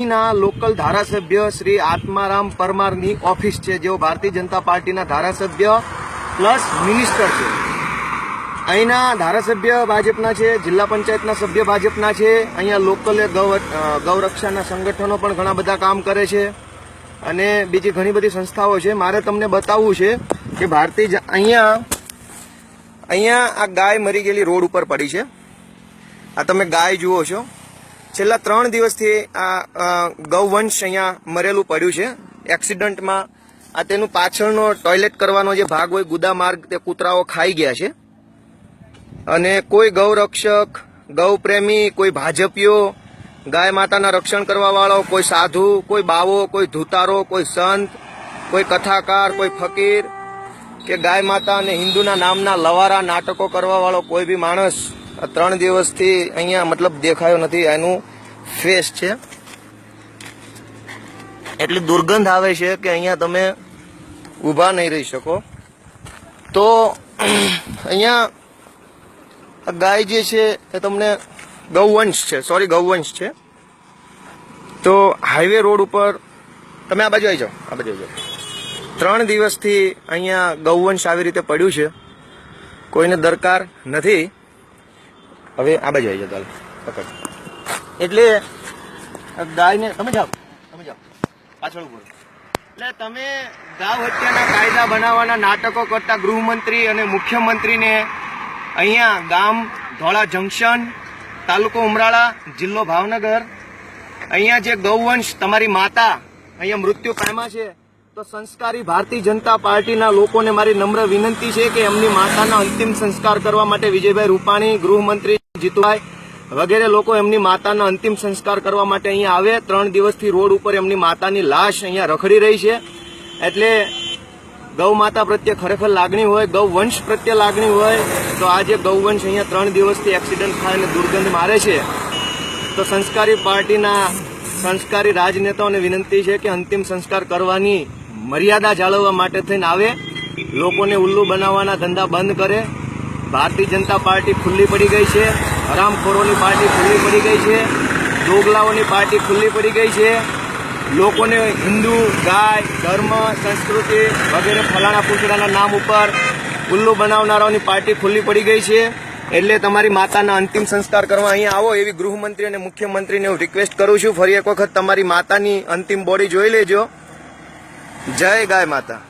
ના લોકલ ધારાસભ્ય શ્રી આત્મારામ પરમારની ઓફિસ છે, જેઓ ભારતીય જનતા પાર્ટીના ધારાસભ્ય પ્લસ મિનિસ્ટર છે. અહીંના ધારાસભ્ય ભાજપના છે, જિલ્લા પંચાયતના સભ્ય ભાજપના છે. અહીંયા લોકલ ગૌરક્ષાના સંગઠનો પણ ઘણા બધા કામ કરે છે અને બીજી ઘણી બધી સંસ્થાઓ છે. મારે તમને બતાવવું છે કે અહીંયા આ ગાય મરી ગયેલી રોડ ઉપર પડી છે. આ તમે ગાય જુઓ છો. છેલ્લા 3 દિવસથી આ ગૌવંશ અહીંયા મરેલું પડ્યું છે એક્સિડન્ટમાં. આ તેનું પાછળનો ટોયલેટ કરવાનો જે ભાગ હોય, ગુદા માર્ગ, તે કૂતરાઓ ખાઈ ગયા છે. અને કોઈ ગૌરક્ષક, ગૌપ્રેમી, કોઈ ભાજપીઓ, ગાય માતાના રક્ષણ કરવા વાળો, કોઈ સાધુ, કોઈ બાવો, કોઈ ધુતારો, કોઈ સંત, કોઈ કથાકાર, કોઈ ફકીર કે ગાય માતા અને હિન્દુના નામના લવારા નાટકો કરવા વાળો કોઈ બી માણસ 3 દિવસથી અહીંયા મતલબ દેખાયો નથી. એનું ફેસ છે. એટલી દુર્ગંધ આવે છે કે અહીંયા તમે ઊભા નહીં રહી શકો. તો અહીંયા ગાય જે છે એ તમને ગૌવંશ છે. તો હાઈવે રોડ ઉપર તમે આ બાજુ આવી જાઓ, 3 દિવસથી અહીંયા ગૌવંશ આવી રીતે પડ્યું છે. કોઈને દરકાર નથી. હવે આ બાજુ આવી જાઓ, પકડ. એટલે ગાયને તમે જાઓ પાછળ ઉપર. એટલે તમે ગાવ હત્યાના કાયદા બનાવવાના નાટકો કરતા ગૃહમંત્રી અને મુખ્યમંત્રીને અહીંયા ગામ ધોળા જંકશન, તાલુકો ઉમરાળા, જિલ્લો ભાવનગર, અહીંયા જે ગૌવંશ તમારી માતા અહીંયા મૃત્યુ પામ્યા છે, તો સંસ્કારી ભારતીય જનતા પાર્ટીના લોકોને મારી નમ્ર વિનંતી છે કે એમની માતાના અંતિમ સંસ્કાર કરવા માટે વિજયભાઈ રૂપાણી, ગૃહમંત્રી જીતુભાઈ વગેરે લોકો એમની માતાના અંતિમ સંસ્કાર કરવા માટે અહીંયા આવે. 3 દિવસથી રોડ ઉપર એમની માતાની લાશ અહીંયા રખડી રહી છે. એટલે ગૌ માતા પ્રત્યે ખરેખર લાગણી હોય, ગૌવંશ પ્રત્યે લાગણી હોય, તો આ જે ગૌવંશ અહીંયા 3 દિવસથી એક્સિડન્ટ થાય અને દુર્ગંધ મારે છે, તો સંસ્કારી પાર્ટીના સંસ્કારી રાજનેતાઓને વિનંતી છે કે અંતિમ સંસ્કાર કરવાની મર્યાદા જાળવવા માટે થઈને આવે, લોકોને ઉલ્લુ બનાવવાના ધંધા બંધ કરે. ભારતીય જનતા પાર્ટી ખુલ્લી પડી ગઈ છે. હરામખોરોની પાર્ટી ખુલ્લી પડી ગઈ છે. દોગલાઓની પાર્ટી ખુલ્લી પડી ગઈ છે. લોકોને હિન્દુ, ગાય, ધર્મ, સંસ્કૃતિ વગેરે ફલાણા પૂછડાના નામ ઉપર ઉલ્લુ બનાવનારાઓની પાર્ટી ખુલ્લી પડી ગઈ છે. એટલે તમારી માતાના અંતિમ સંસ્કાર કરવા અહીંયા આવો એવી ગૃહમંત્રી અને મુખ્યમંત્રીને હું રિક્વેસ્ટ કરું છું. ફરી એક વખત તમારી માતાની અંતિમ બોડી જોઈ લેજો. જય ગાય માતા.